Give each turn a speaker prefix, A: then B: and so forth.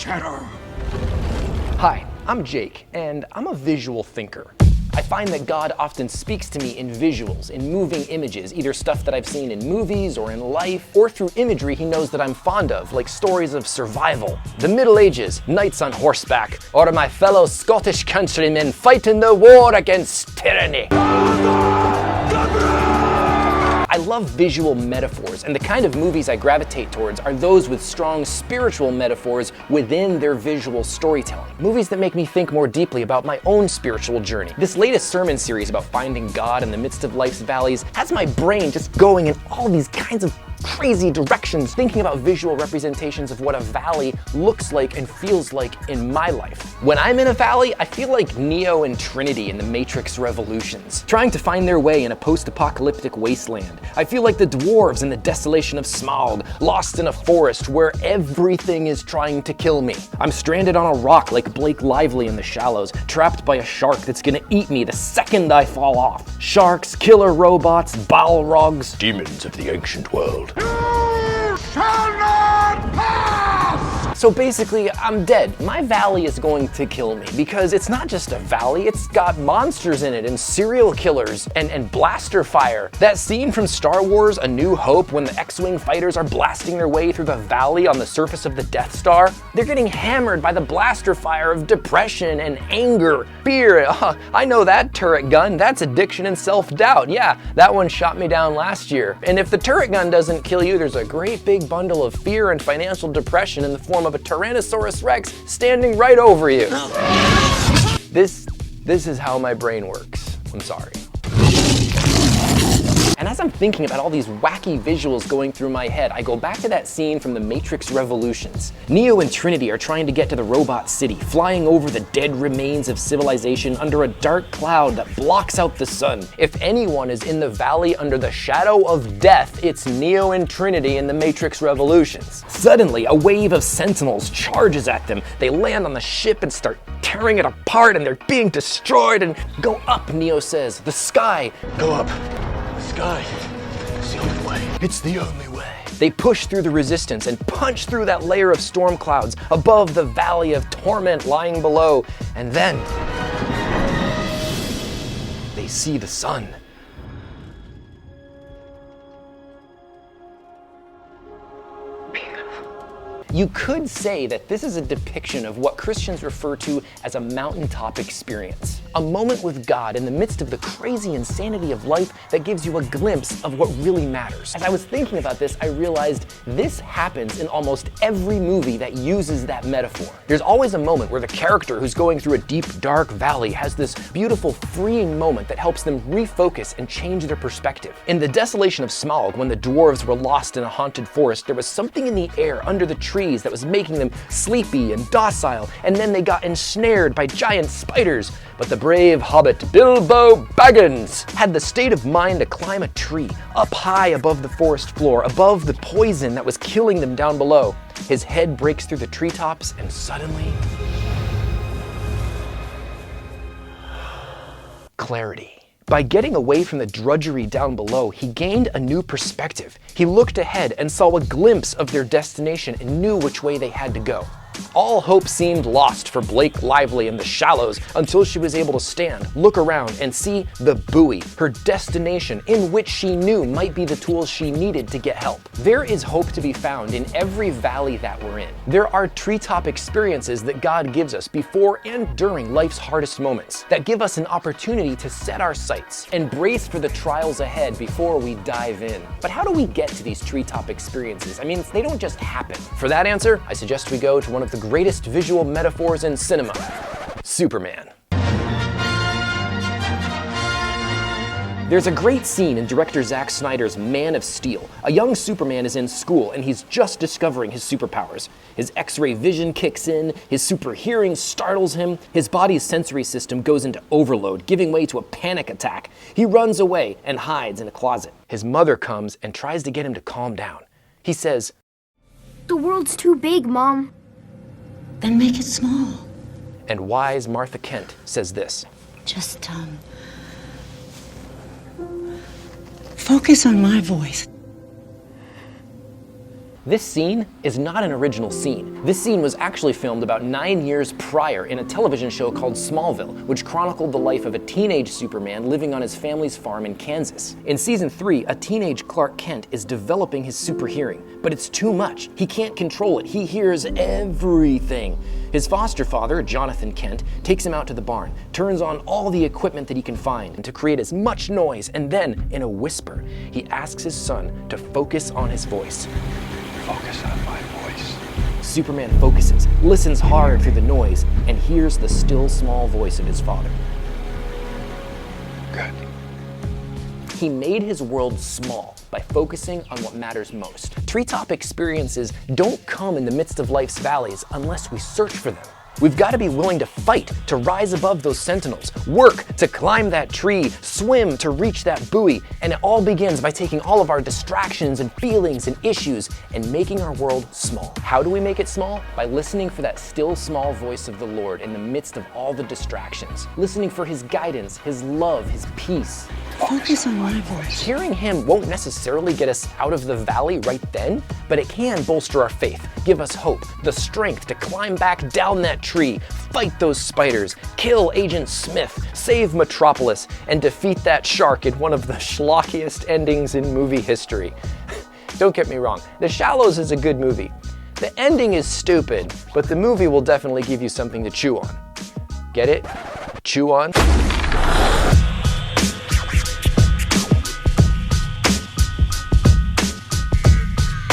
A: shadow.
B: Hi, I'm Jake, and I'm a visual thinker. I find that God often speaks to me in visuals, in moving images, either stuff that I've seen in movies or in life, or through imagery he knows that I'm fond of, like stories of survival, the Middle Ages, knights on horseback, or my fellow Scottish countrymen fighting the war against tyranny. I love visual metaphors, and the kind of movies I gravitate towards are those with strong spiritual metaphors within their visual storytelling. Movies that make me think more deeply about my own spiritual journey. This latest sermon series about finding God in the midst of life's valleys has my brain just going in all these kinds of crazy directions, thinking about visual representations of what a valley looks like and feels like in my life. When I'm in a valley, I feel like Neo and Trinity in the Matrix Revolutions, trying to find their way in a post-apocalyptic wasteland. I feel like the dwarves in the desolation of Smaug, lost in a forest where everything is trying to kill me. I'm stranded on a rock like Blake Lively in The Shallows, trapped by a shark that's gonna eat me the second I fall off. Sharks, killer robots, Balrogs, demons of the ancient world.
A: You shall not pass!
B: So basically, I'm dead. My valley is going to kill me because it's not just a valley, it's got monsters in it and serial killers and blaster fire. That scene from Star Wars A New Hope when the X-Wing fighters are blasting their way through the valley on the surface of the Death Star, they're getting hammered by the blaster fire of depression and anger, fear. I know that turret gun, that's addiction and self-doubt. Yeah, that one shot me down last year. And if the turret gun doesn't kill you, there's a great big bundle of fear and financial depression in the form of a Tyrannosaurus Rex standing right over you. This is how my brain works. I'm sorry. And as I'm thinking about all these wacky visuals going through my head, I go back to that scene from the Matrix Revolutions. Neo and Trinity are trying to get to the robot city, flying over the dead remains of civilization under a dark cloud that blocks out the sun. If anyone is in the valley under the shadow of death, it's Neo and Trinity in the Matrix Revolutions. Suddenly, a wave of sentinels charges at them. They land on the ship and start tearing it apart, and they're being destroyed. And go up, Neo says. The sky.
C: Go up. Sky. It's the only way.
B: It's the only way. They push through the resistance and punch through that layer of storm clouds above the valley of torment lying below. And then they see the sun. You could say that this is a depiction of what Christians refer to as a mountaintop experience. A moment with God in the midst of the crazy insanity of life that gives you a glimpse of what really matters. As I was thinking about this, I realized this happens in almost every movie that uses that metaphor. There's always a moment where the character who's going through a deep, dark valley has this beautiful, freeing moment that helps them refocus and change their perspective. In The Desolation of Smaug, when the dwarves were lost in a haunted forest, there was something in the air under the trees that was making them sleepy and docile, and then they got ensnared by giant spiders. But the brave hobbit, Bilbo Baggins, had the state of mind to climb a tree, up high above the forest floor, above the poison that was killing them down below. His head breaks through the treetops, and suddenly, clarity. By getting away from the drudgery down below, he gained a new perspective. He looked ahead and saw a glimpse of their destination and knew which way they had to go. All hope seemed lost for Blake Lively in The Shallows until she was able to stand, look around, and see the buoy, her destination, in which she knew might be the tools she needed to get help. There is hope to be found in every valley that we're in. There are treetop experiences that God gives us before and during life's hardest moments that give us an opportunity to set our sights and brace for the trials ahead before we dive in. But how do we get to these treetop experiences? I mean, they don't just happen. For that answer, I suggest we go to one of the greatest visual metaphors in cinema, Superman. There's a great scene in director Zack Snyder's Man of Steel. A young Superman is in school and he's just discovering his superpowers. His X-ray vision kicks in, his super hearing startles him, his body's sensory system goes into overload, giving way to a panic attack. He runs away and hides in a closet. His mother comes and tries to get him to calm down. He says,
D: "The world's too big, Mom."
E: Then make it small.
B: And wise Martha Kent says this,
E: Just, focus on my voice.
B: This scene is not an original scene. This scene was actually filmed about 9 years prior in a television show called Smallville, which chronicled the life of a teenage Superman living on his family's farm in Kansas. In season 3, a teenage Clark Kent is developing his super hearing, but it's too much. He can't control it. He hears everything. His foster father, Jonathan Kent, takes him out to the barn, turns on all the equipment that he can find to create as much noise, and then, in a whisper, he asks his son to focus on his voice.
C: Focus on my voice.
B: Superman focuses, listens hard through the noise, and hears the still small voice of his father.
C: Good.
B: He made his world small by focusing on what matters most. Treetop experiences don't come in the midst of life's valleys unless we search for them. We've got to be willing to fight to rise above those sentinels, work to climb that tree, swim to reach that buoy, and it all begins by taking all of our distractions and feelings and issues and making our world small. How do we make it small? By listening for that still small voice of the Lord in the midst of all the distractions, listening for His guidance, His love, His peace.
E: Focus on my voice.
B: Hearing Him won't necessarily get us out of the valley right then, but it can bolster our faith, give us hope, the strength to climb back down that tree, fight those spiders, kill Agent Smith, save Metropolis, and defeat that shark in one of the schlockiest endings in movie history. Don't get me wrong, The Shallows is a good movie. The ending is stupid, but the movie will definitely give you something to chew on. Get it? Chew on?